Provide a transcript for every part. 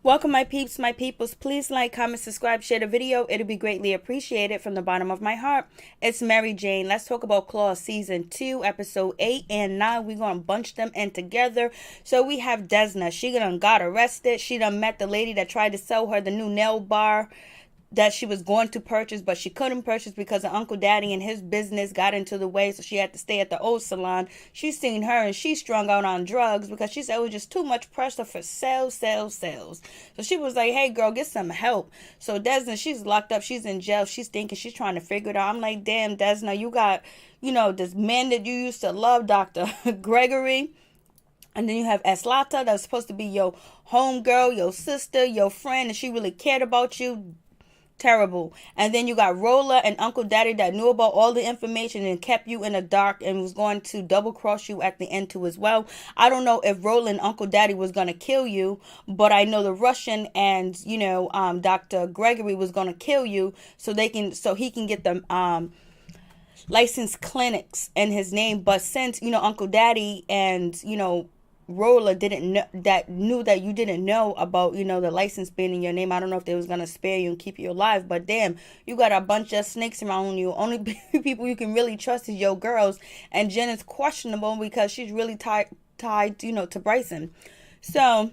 Welcome, my peeps, my peoples. Please like, comment, subscribe, share the video. It'll be greatly appreciated from the bottom of my heart. It's Mary Jane. Let's talk about Claw Season 2, Episode 8 and 9. We're going to bunch them in together. So we have Desna. She done got arrested. She done met the lady that tried to sell her the new nail bar that she was going to purchase, but she couldn't purchase because her Uncle Daddy and his business got into the way, so she had to stay at the old salon. She's seen her and she's strung out on drugs because she said it was just too much pressure for sales. So she was like, hey girl, get some help. So Desna, she's locked up, she's in jail, she's thinking, she's trying to figure it out. I'm like, damn, Desna, you got, this man that you used to love, Dr. Gregory. And then you have Zlata, that was supposed to be your homegirl, your sister, your friend, and she really cared about you. Terrible. And then you got Rolla and Uncle Daddy that knew about all the information and kept you in the dark and was going to double cross you at the end too as well. I don't know if Rolla and Uncle Daddy was going to kill you, but I know the Russian and Dr. Gregory was going to kill you so he can get the licensed clinics in his name. But since Uncle Daddy and Rolla knew that you didn't know about the license being in your name, I don't know if they was gonna spare you and keep you alive. But damn, you got a bunch of snakes around you. Only people you can really trust is your girls, and Jenn is questionable because she's really tied to Bryson. So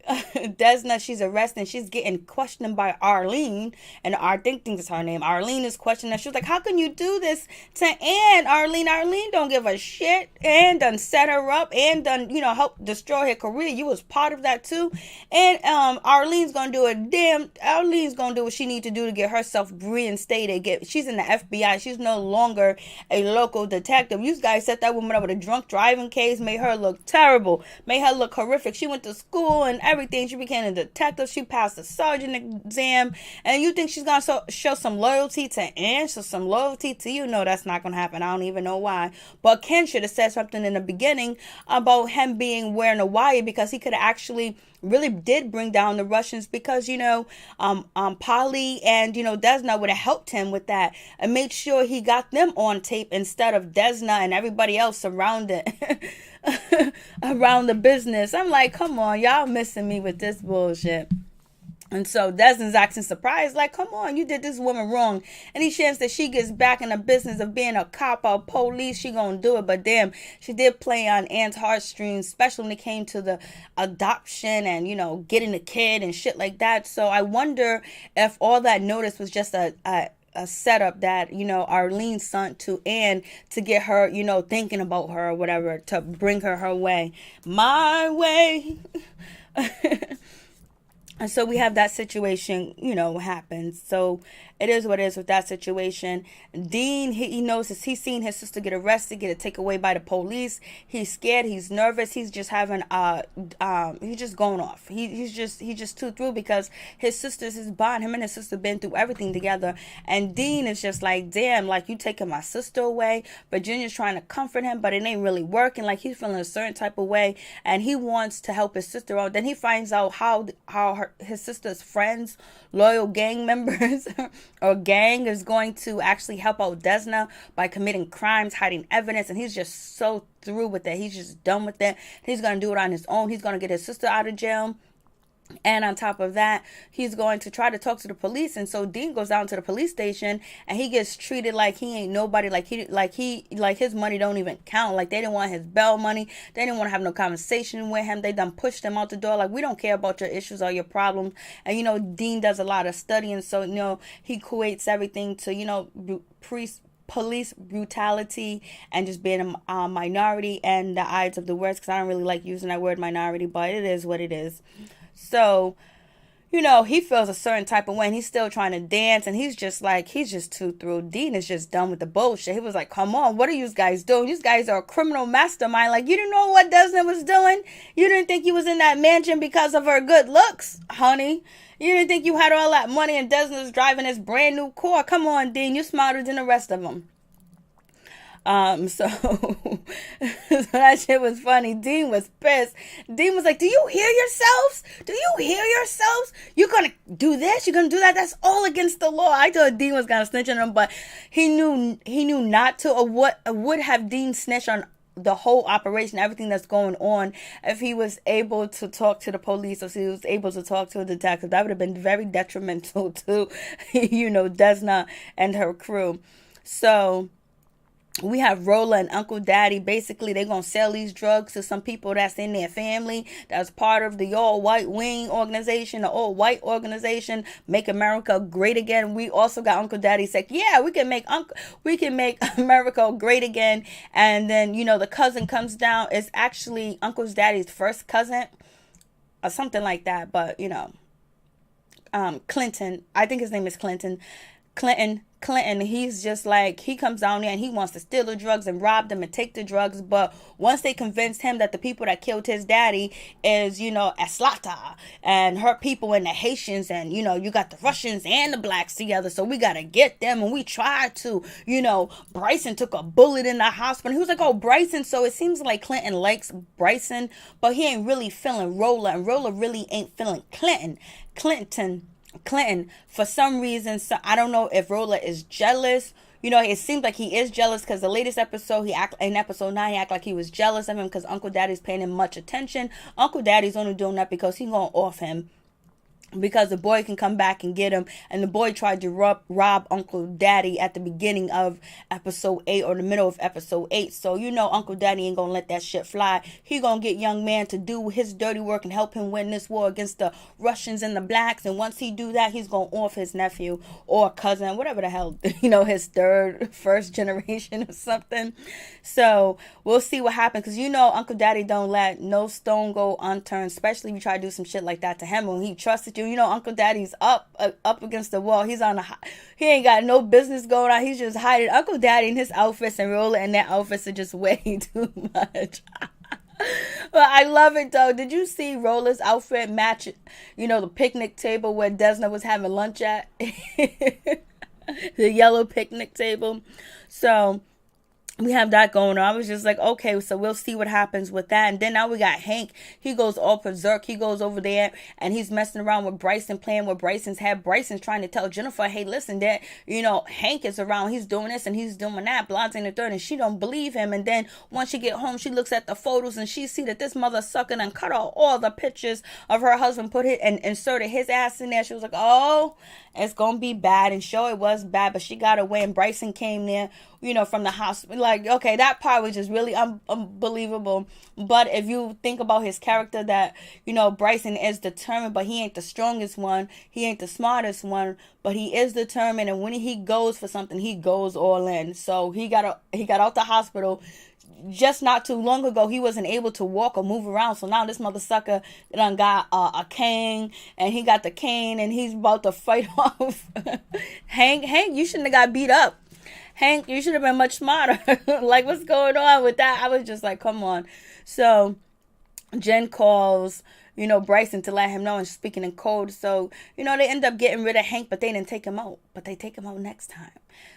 Desna, she's arrested and she's getting questioned by Arlene, and I think is her name. Arlene is questioning her. She was like, how can you do this to Ann? Arlene don't give a shit. Ann done set her up and done help destroy her career. You was part of that too. And Arlene's gonna do what she need to do to get herself reinstated. She's in the FBI. She's no longer a local detective. You guys set that woman up with a drunk driving case, made her look terrible, made her look horrific. She went to school and everything. She became a detective. She passed the sergeant exam. And you think she's going to show some loyalty to Ann? So some loyalty to you? No, that's not going to happen. I don't even know why. But Ken should have said something in the beginning about him wearing a wire, because he could have actually really did bring down the Russians, because Polly and Desna would have helped him with that and made sure he got them on tape instead of Desna and everybody else around it. Around the business. I'm like, come on, y'all missing me with this bullshit. And so Desna's acting surprised, like, come on, you did this woman wrong. Any chance that she gets back in the business of being a cop or police, she gonna do it. But damn, she did play on Ann's heartstrings, especially when it came to the adoption and, getting a kid and shit like that. So I wonder if all that notice was just a setup that Arlene sent to Ann to get her thinking about her or whatever, to bring her way, my way. And so we have that situation, happens. So it is what it is with that situation. Dean, he knows he's seen his sister get arrested, get taken away by the police. He's scared. He's nervous. He's just having, he's just going off. He's just too through, because his sister's his bond. Him and his sister been through everything together. And Dean is just like, damn, like, you taking my sister away. Virginia's trying to comfort him, but it ain't really working. Like, he's feeling a certain type of way, and he wants to help his sister out. Then he finds out how his sister's friends, loyal gang members or gang, is going to actually help out Desna by committing crimes, hiding evidence, and he's just so through with it. He's just done with it. He's going to do it on his own. He's going to get his sister out of jail. And on top of that, he's going to try to talk to the police. And so Dean goes down to the police station and he gets treated like he ain't nobody, like his money don't even count. Like, they didn't want his bail money. They didn't want to have no conversation with him. They done pushed him out the door. Like, we don't care about your issues or your problems. And Dean does a lot of studying, so he equates everything to police brutality and just being a minority and the eyes of the words, because I don't really like using that word minority, but it is what it is. So, he feels a certain type of way, and he's still trying to dance, and he's just too through. Dean is just done with the bullshit. He was like, come on, what are you guys doing? You guys are a criminal mastermind. Like, you didn't know what Desna was doing? You didn't think you was in that mansion because of her good looks, honey? You didn't think you had all that money and Desna's driving this brand new car? Come on, Dean, you're smarter than the rest of them. So that shit was funny. Dean was pissed. Dean was like, do you hear yourselves? You're gonna do this? You're gonna do that? That's all against the law. I thought Dean was gonna snitch on him, but he knew not to. Or what would have Dean snitched on the whole operation, everything that's going on, if he was able to talk to the police or if he was able to talk to a detective. That would have been very detrimental to, Desna and her crew. So we have Rolla and Uncle Daddy. Basically, they're going to sell these drugs to some people that's in their family, that's part of the all-white wing organization, the all-white organization, Make America Great Again. We also got Uncle Daddy saying, yeah, we can make America great again. And then, the cousin comes down. It's actually Uncle Daddy's first cousin or something like that. But, Clinton, I think his name is Clinton, he's just like, he comes down there and he wants to steal the drugs and rob them and take the drugs. But once they convinced him that the people that killed his daddy is, Zlata and her people and the Haitians, and, you got the Russians and the blacks together, so we got to get them. And we tried to, Bryson took a bullet in the hospital. He was like, oh, Bryson. So it seems like Clinton likes Bryson, but he ain't really feeling Rolla, and Rolla really ain't feeling Clinton, for some reason. So I don't know if Rolla is jealous. It seems like he is jealous, because the latest episode, in episode 9, he acted like he was jealous of him because Uncle Daddy's paying him much attention. Uncle Daddy's only doing that because he's going off him, because the boy can come back and get him. And the boy tried to rob Uncle Daddy at the beginning of episode 8 or the middle of episode 8. So Uncle Daddy ain't gonna let that shit fly. He gonna get young man to do his dirty work and help him win this war against the Russians and the blacks. And once he do that, he's gonna off his nephew or cousin, whatever the hell, his first generation or something. So we'll see what happens, because Uncle Daddy don't let no stone go unturned, especially if you try to do some shit like that to him when he trusted you. Uncle Daddy's up against the wall. He ain't got no business going on. He's just hiding. Uncle Daddy and his outfits and Rolla and their outfits are just way too much. But I love it though. Did you see Rolla's outfit match, the picnic table where Desna was having lunch at? The yellow picnic table. So we have that going on. I was just like, okay, so we'll see what happens with that. And then now we got Hank. He goes all berserk. He goes over there and he's messing around with Bryson, playing with Bryson's head. Bryson's trying to tell Jennifer, hey, listen, that, Hank is around. He's doing this and he's doing that, blah, and the third. And she don't believe him. And then once she get home, she looks at the photos and she see that this mother sucking and cut out all the pictures of her husband, put it and inserted his ass in there. She was like, oh, it's going to be bad. And sure, it was bad, but she got away. And Bryson came there, from the hospital. Like, okay, that part was just really unbelievable. But if you think about his character, that, Bryson is determined, but he ain't the strongest one. He ain't the smartest one, but he is determined. And when he goes for something, he goes all in. So he got out the hospital. Just not too long ago, he wasn't able to walk or move around. So now this mother sucker done got a cane, and he got the cane, and he's about to fight off Hank, you shouldn't have got beat up. Hank, you should have been much smarter. Like, what's going on with that? I was just like, come on. So Jenn calls, Bryson to let him know, and speaking in code. So, they end up getting rid of Hank, but they didn't take him out. But they take him out next time.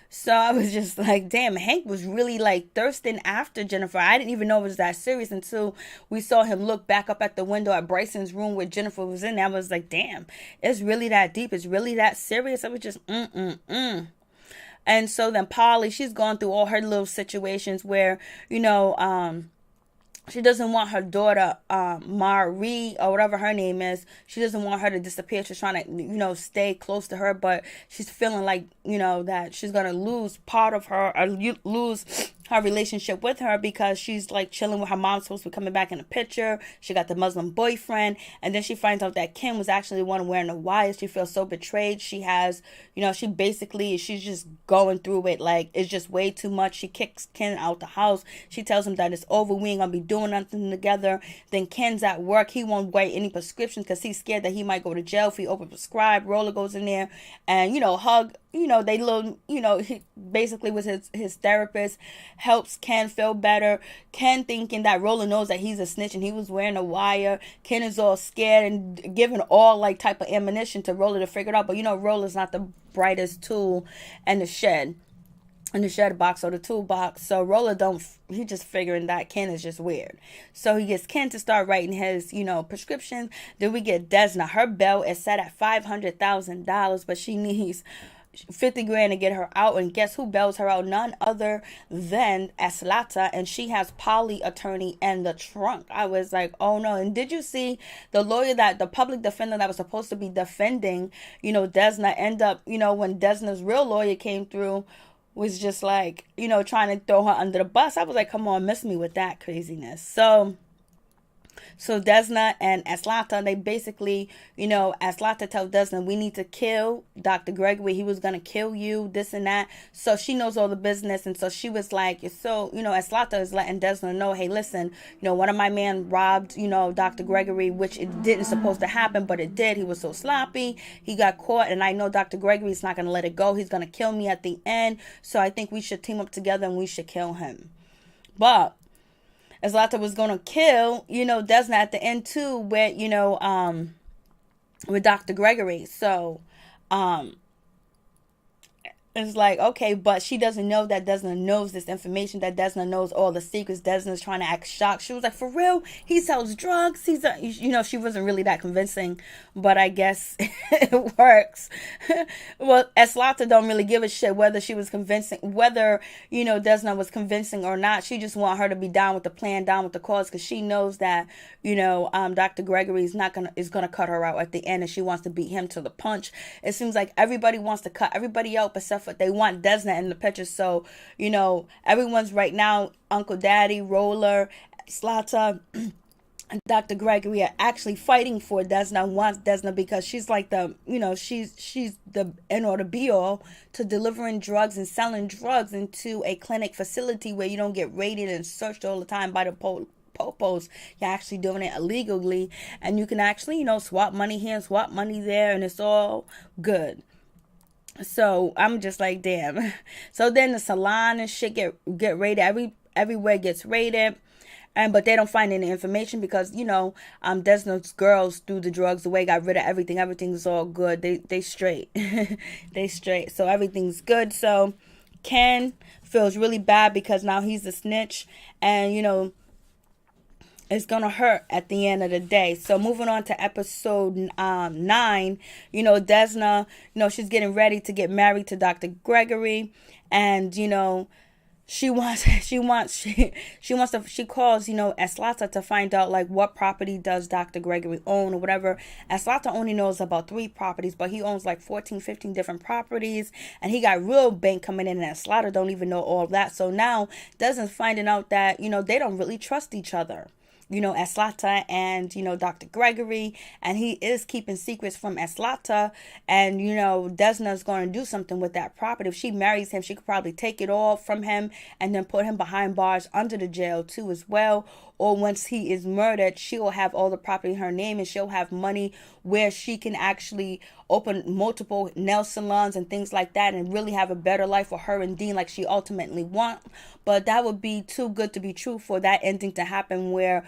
So I was just like, damn, Hank was really like thirsting after Jennifer. I didn't even know it was that serious until we saw him look back up at the window at Bryson's room where Jennifer was in. I was like, damn, it's really that deep. It's really that serious. I was just, And so then Polly, she's gone through all her little situations where, she doesn't want her daughter, Marie, or whatever her name is. She doesn't want her to disappear. She's trying to, stay close to her, but she's feeling like, that she's going to lose part of her, or lose her relationship with her, because she's like chilling with her mom, supposed to be coming back in the picture. She got the Muslim boyfriend, and then she finds out that Ken was actually the one wearing the wires. She feels so betrayed. She has, she's just going through it. Like, it's just way too much. She kicks Ken out the house. She tells him that it's over. We ain't gonna be doing nothing together. Then Ken's at work. He won't write any prescriptions because he's scared that he might go to jail if he overprescribe. Roller goes in there and, hug, they little, he basically was his therapist, helps Ken feel better. Ken thinking that Roller knows that he's a snitch and he was wearing a wire. Ken is all scared and giving all like type of ammunition to Roller to figure it out. But Roller's not the brightest tool in the shed box or the toolbox. So Roller he just figuring that Ken is just weird. So he gets Ken to start writing his, prescriptions. Then we get Desna. Her bill is set at $500,000, but she needs 50 grand to get her out, and guess who bails her out? None other than Zlata, and she has Polly attorney in the trunk. I was like, oh no. And did you see the lawyer, that the public defender that was supposed to be defending, Desna, end up, when Desna's real lawyer came through, was just like, trying to throw her under the bus. I was like, come on, miss me with that craziness. So Desna and Zlata, they basically, Zlata tells Desna, we need to kill Dr. Gregory. He was going to kill you, this and that. So she knows all the business. And so she was like, Zlata is letting Desna know, hey, listen, one of my men robbed, Dr. Gregory, which it didn't supposed to happen, but it did. He was so sloppy. He got caught. And I know Dr. Gregory is not going to let it go. He's going to kill me at the end. So I think we should team up together and we should kill him. But Zlata was gonna kill, Desna at the end too, with Dr. Gregory. So, it's like, okay, but she doesn't know that Desna knows this information, that Desna knows all the secrets. Desna's trying to act shocked. She was like, for real? He sells drugs? She wasn't really that convincing, but I guess it works. Well, Zlata don't really give a shit whether she was convincing, whether, Desna was convincing or not. She just want her to be down with the plan, down with the cause, because she knows that, Dr. Gregory is gonna cut her out at the end, and she wants to beat him to the punch. It seems like everybody wants to cut everybody out except for they want Desna in the picture. So, everyone's right now, Uncle Daddy, Roller, Zlata, and Dr. Gregory are actually fighting for Desna, wants Desna because she's like the, she's the end or the be all to delivering drugs and selling drugs into a clinic facility where you don't get raided and searched all the time by the popos. You're actually doing it illegally, and you can actually, swap money here and swap money there, and it's all good. So I'm just like, damn. So then the salon and shit get raided. Everywhere gets raided. But they don't find any information because, Desna's girls threw the drugs away, got rid of everything. Everything's all good. They straight. They straight. So everything's good. So Ken feels really bad because now he's a snitch, and, it's gonna hurt at the end of the day. So moving on to episode 9, Desna, she's getting ready to get married to Dr. Gregory, and she calls, Zlata to find out like what property does Dr. Gregory own or whatever. Zlata only knows about 3 properties, but he owns like 14, 15 different properties, and he got real bank coming in, and Zlata don't even know all that. So now Desna's finding out that, they don't really trust each other. Zlata and, Dr. Gregory, and he is keeping secrets from Zlata, and, Desna's going to do something with that property. If she marries him, she could probably take it all from him and then put him behind bars under the jail too as well. Or once he is murdered, she will have all the property in her name, and she'll have money where she can actually open multiple nail salons and things like that and really have a better life for her and Dean like she ultimately wants. But that would be too good to be true for that ending to happen where,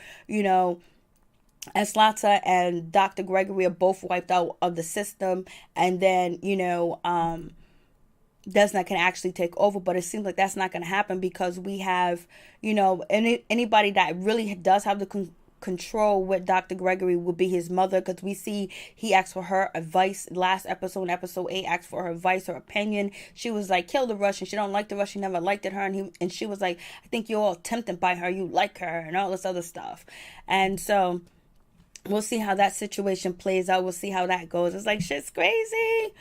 Zlata and Dr. Gregory are both wiped out of the system, and then, Desna can actually take over. But it seems like that's not going to happen because we have, anybody that really does have the control with Dr. Gregory would be his mother, because we see he asked for her advice last episode. In episode 8, asked for her advice, her opinion. She was like, kill the Russian. She don't like the Russian. She never liked her. And she was like, I think you're all tempted by her. You like her and all this other stuff. And so we'll see how that situation plays out. We'll see how that goes. It's like, shit's crazy.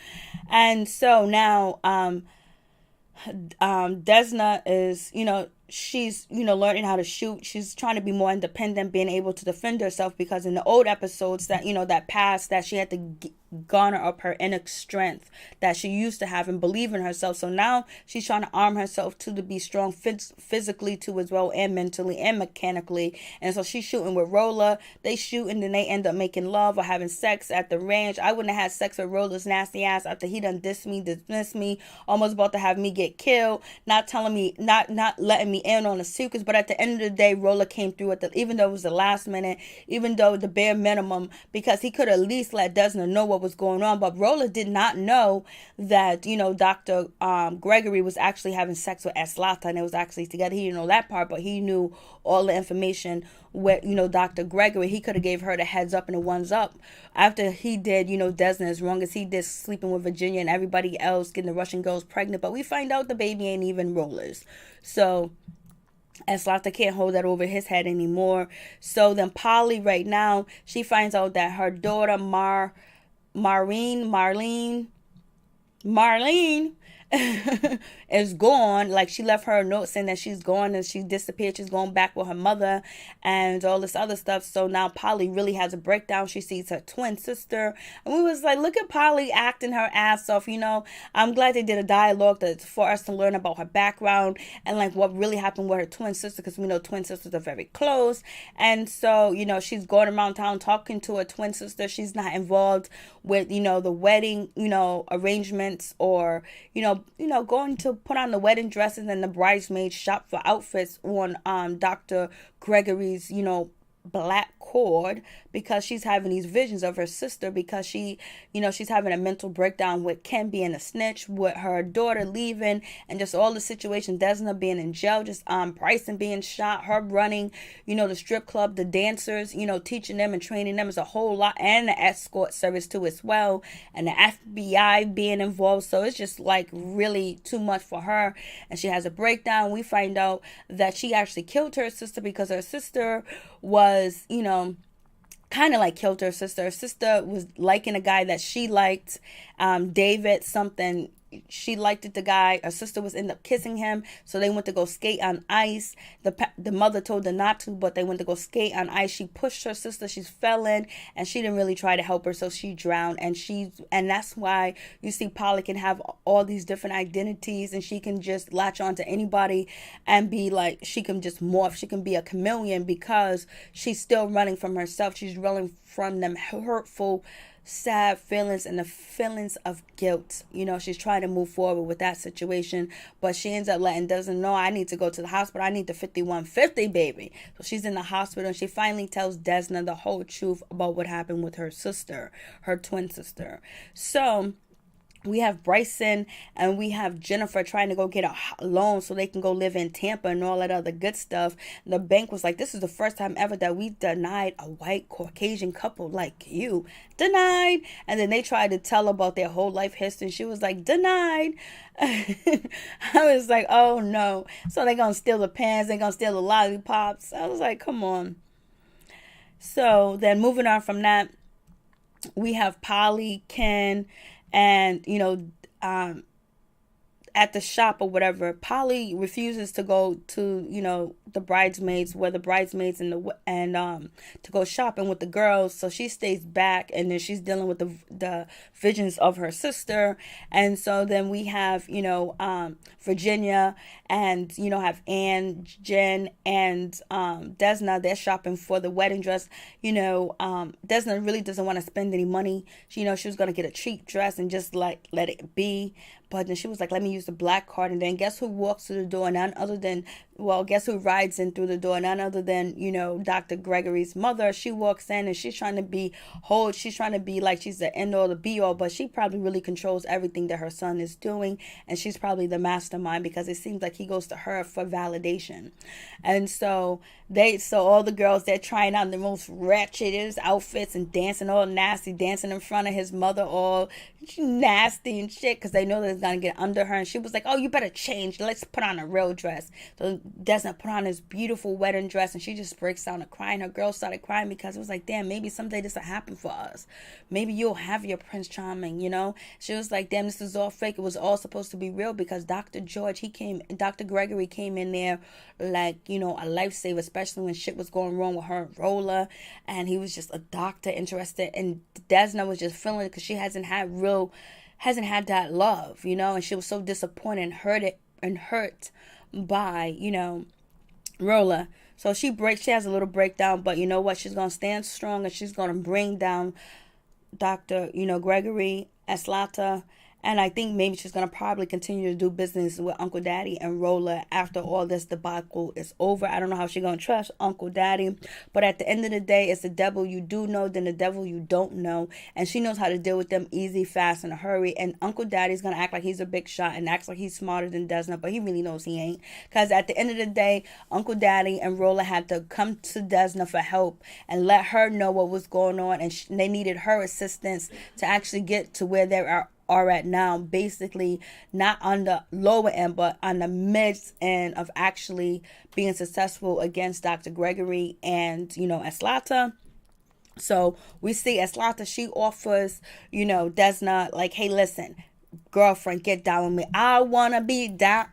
And so now, Desna is, she's, learning how to shoot. She's trying to be more independent, being able to defend herself, because in the old episodes that, that passed, that she had to garner up her inner strength that she used to have and believe in herself. So now she's trying to arm herself to be strong physically too as well, and mentally and mechanically. And so she's shooting with Roller. They shoot and then they end up making love or having sex at the range. I wouldn't have had sex with Roller's nasty ass after he done dismissed me, almost about to have me get killed, not telling me, not letting me in on the secrets. But at the end of the day, Roller came through even though it was the last minute, even though the bare minimum, because he could at least let Desna know what was going on. But Rolla did not know that, Dr. Gregory was actually having sex with Zlata, and it was actually together. He didn't know that part, but he knew all the information with, Dr. Gregory. He could have gave her the heads up and the ones up after he did, Desna, as wrong as he did sleeping with Virginia and everybody else, getting the Russian girls pregnant. But we find out the baby ain't even Rolla's. So Zlata can't hold that over his head anymore. So then Polly right now, she finds out that her daughter Marlene is gone. Like, she left her a note saying that she's gone and she disappeared. She's going back with her mother and all this other stuff. So now Polly really has a breakdown. She sees her twin sister, and we was like, look at Polly acting her ass off. I'm glad they did a dialogue for us to learn about her background and like what really happened with her twin sister, because we know twin sisters are very close. And so she's going around town talking to her twin sister. She's not involved with the wedding arrangements, or going to put on the wedding dresses, and the bridesmaids shop for outfits on Dr. Gregory's black cord, because she's having these visions of her sister, because she's having a mental breakdown with Ken being a snitch, with her daughter leaving, and just all the situation, Desna being in jail, just Bryson being shot, her running the strip club, the dancers, teaching them and training them is a whole lot, and the escort service too as well, and the FBI being involved. So it's just like really too much for her, and she has a breakdown. We find out that she actually killed her sister because her sister was kind of like killed her sister. Her sister was liking a guy that she liked, David something. She liked it, the guy. Her sister was end up kissing him, so they went to go skate on ice. The mother told her not to, but they went to go skate on ice. She pushed her sister. She fell in, and she didn't really try to help her, so she drowned. And that's why you see Polly can have all these different identities, and she can just latch on to anybody and be like, she can just morph. She can be a chameleon because she's still running from herself. She's running from them hurtful, sad feelings and the feelings of guilt. She's trying to move forward with that situation, but she ends up doesn't know, I need to go to the hospital. I need the 5150, baby. So she's in the hospital, and she finally tells Desna the whole truth about what happened with her sister, her twin sister. So we have Bryson and we have Jennifer trying to go get a loan so they can go live in Tampa and all that other good stuff. The bank was like, this is the first time ever that we denied a white Caucasian couple like you. Denied. And then they tried to tell about their whole life history. She was like, denied. I was like, oh no. So they're going to steal the pens. They're going to steal the lollipops. I was like, come on. So then moving on from that, we have Polly, Ken, and at the shop or whatever, Polly refuses to go to the bridesmaids, where the bridesmaids to go shopping with the girls. So she stays back, and then she's dealing with the visions of her sister. And so then we have Virginia, and have Ann, Jenn, and Desna. They're shopping for the wedding dress. Desna really doesn't want to spend any money. She was going to get a cheap dress and just like let it be. But then she was like, let me use the black card. And then guess who walks through the door? None other than, guess who rides in through the door? None other than, Dr. Gregory's mother. She walks in, and she's trying to be she's trying to be like she's the end all, the be all, but she probably really controls everything that her son is doing. And she's probably the mastermind, because it seems like he goes to her for validation. And so all the girls, they're trying on the most wretched outfits and dancing all nasty, dancing in front of his mother, all nasty and shit, because they know that it's going to get under her. And she was like, oh, you better change. Let's put on a real dress. So Desna put on this beautiful wedding dress, and she just breaks down and crying. Her girls started crying, because it was like, damn, maybe someday this will happen for us. Maybe you'll have your Prince Charming, She was like, damn, this is all fake. It was all supposed to be real, because Dr. Gregory came in there like, a lifesaver, especially when shit was going wrong with her and Rolla. And he was just a doctor interested. And Desna was just feeling it, because she hasn't had that love, and she was so disappointed and hurt by, Rolla. So she has a little breakdown, but you know what? She's going to stand strong, and she's going to bring down Dr. Gregory, Zlata, And I think maybe she's going to probably continue to do business with Uncle Daddy and Roller after all this debacle is over. I don't know how she's going to trust Uncle Daddy. But at the end of the day, it's the devil you do know than the devil you don't know. And she knows how to deal with them easy, fast, in a hurry. And Uncle Daddy's going to act like he's a big shot and acts like he's smarter than Desna. But he really knows he ain't. Because at the end of the day, Uncle Daddy and Roller had to come to Desna for help and let her know what was going on. And they needed her assistance to actually get to where they are at now, basically not on the lower end but on the mid end of actually being successful against Dr. Gregory and Zlata. So we see Zlata, she offers Desna like, hey, listen, girlfriend, get down with me. I wanna be down.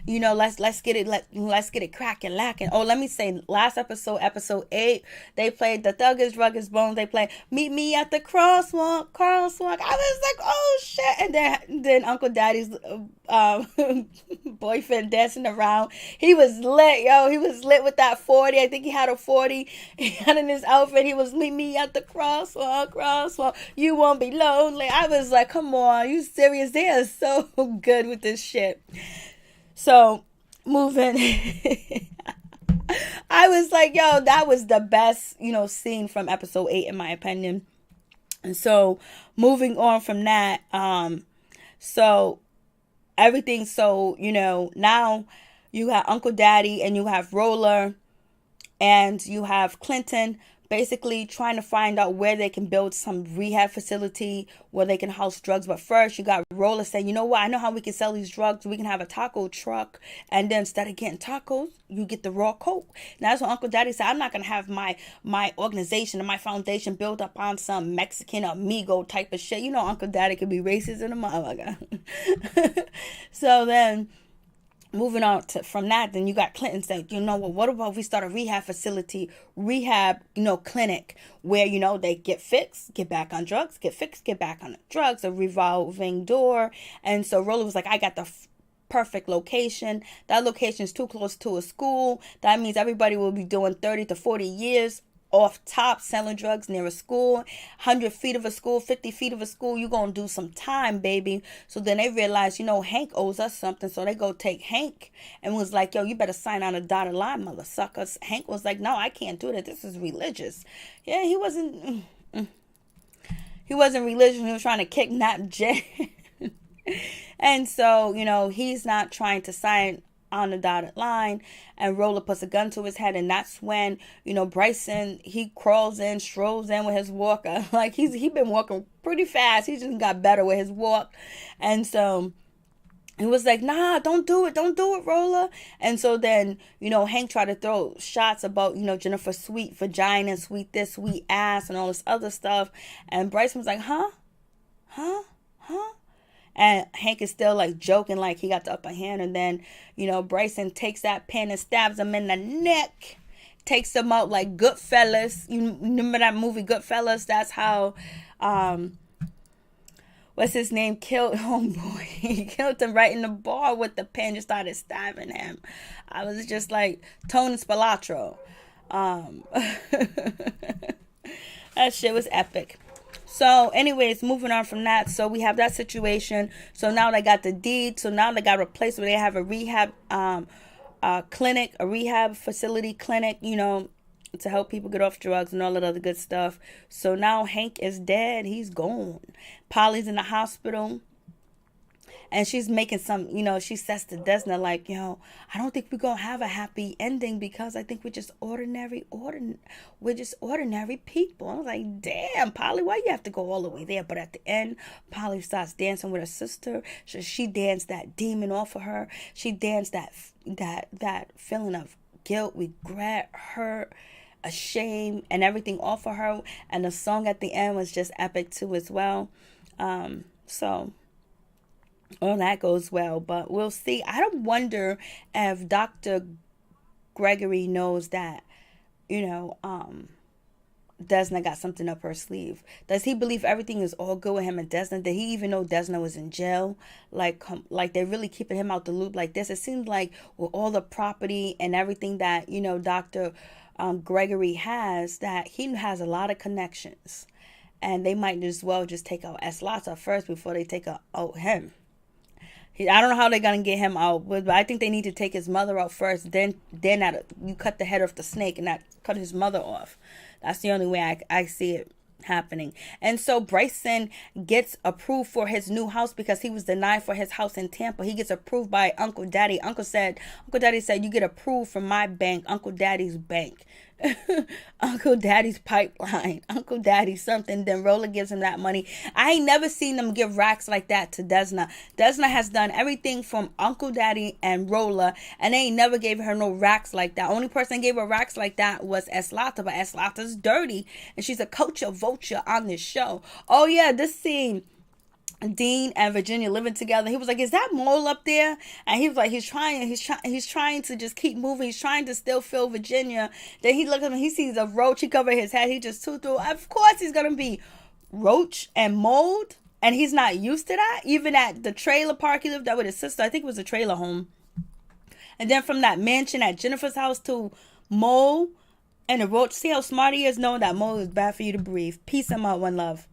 Let's get it cracking, lacking. Oh, let me say, last episode 8, they played the Thuggish Rugged Bones. They played Meet Me at the Crosswalk. I was like, oh shit. And then Uncle Daddy's boyfriend dancing around. He was lit, yo. He was lit with that 40. I think he had a 40. He had in his outfit. He was Meet Me at the crosswalk. You won't be lonely. I was like, come on, you serious? They are so good with this shit. So moving. I was like, yo, that was the best, scene from episode 8 in my opinion. And so moving on from that, so everything, so now you have Uncle Daddy and you have Roller and you have Clinton basically trying to find out where they can build some rehab facility where they can house drugs. But first you got Roller saying, you know what, I know how we can sell these drugs. We can have a taco truck, and then instead of getting tacos, you get the raw coke. Now that's what Uncle Daddy said. I'm not gonna have my organization and my foundation built up on some Mexican amigo type of shit. Uncle Daddy could be racist in a motherfucker. So then moving on from that, then you got Clinton saying, what about we start a rehab facility, clinic where, they get fixed, get back on drugs, get fixed, get back on drugs, a revolving door. And so Roller was like, I got the perfect location. That location is too close to a school. That means everybody will be doing 30 to 40 years off top selling drugs near a school. 100 feet of a school, 50 feet of a school, you're gonna do some time, baby. So then they realized, Hank owes us something. So they go take Hank and was like, yo, you better sign on a dotted line, mother suckers. Hank was like, no, I can't do that. This is religious. Yeah, he wasn't religious. He was trying to kidnap Jenn. And so, he's not trying to sign on the dotted line, and Roller puts a gun to his head, and that's when Bryson, he strolls in with his walker. Like he been walking pretty fast. He just got better with his walk, and so he was like, nah, don't do it, Roller. And so then Hank tried to throw shots about Jennifer's sweet vagina, sweet this, sweet ass, and all this other stuff, and Bryson was like, huh. And Hank is still like joking like he got the upper hand. And then, Bryson takes that pen and stabs him in the neck. Takes him out like Goodfellas. You remember that movie Goodfellas? That's how, what's his name? Killed homeboy. He killed him right in the bar with the pen. Just started stabbing him. I was just like Tony Spilatro. That shit was epic. So anyways, moving on from that. So we have that situation. So now they got the deed. So now they got a place where they have a rehab clinic, a rehab facility clinic, to help people get off drugs and all that other good stuff. So now Hank is dead. He's gone. Polly's in the hospital. And she's making some, she says to Desna, like, I don't think we're going to have a happy ending because I think we're just ordinary people. I was like, damn, Polly, why you have to go all the way there? But at the end, Polly starts dancing with her sister. So she danced that demon off of her. She danced that feeling of guilt, regret, hurt, ashamed, and off of her. And the song at the end was just epic too as well. So all that goes well, but we'll see. I don't wonder if Dr. Gregory knows that, Desna got something up her sleeve. Does he believe everything is all good with him and Desna? Did he even know Desna was in jail? Like they're really keeping him out the loop like this. It seems like with all the property and everything that, Dr. Gregory has, that he has a lot of connections. and they might as well just take out Zlata first before they take out him. I don't know how they're gonna get him out, but I think they need to take his mother out first. Then you cut the head off the snake and not cut his mother off. That's the only way I see it happening. And so Bryson gets approved for his new house because he was denied for his house in Tampa. He gets approved by Uncle Daddy. Uncle Daddy said, you get approved from my bank, Uncle Daddy's bank. Uncle Daddy's pipeline, Uncle Daddy something. Then Roller gives him that money. I ain't never seen them give racks like that to Desna. Desna has done everything from Uncle Daddy and Roller, and they ain't never gave her no racks like that. Only person that gave her racks like that was Zlata, but Zlata's dirty, and she's a culture vulture on this show. Oh yeah, this scene, Dean and Virginia living together. He was like, "Is that mole up there?" And he was like, "He's trying to just keep moving. He's trying to still feel Virginia." Then he looked at him. He sees a roach. He covered his head. He just threw. Of course, he's gonna be roach and mold, and he's not used to that. Even at the trailer park he lived at with his sister. I think it was a trailer home. And then from that mansion at Jennifer's house to mole and a roach. See how smart he is, knowing that mole is bad for you to breathe. Peace and out, one love.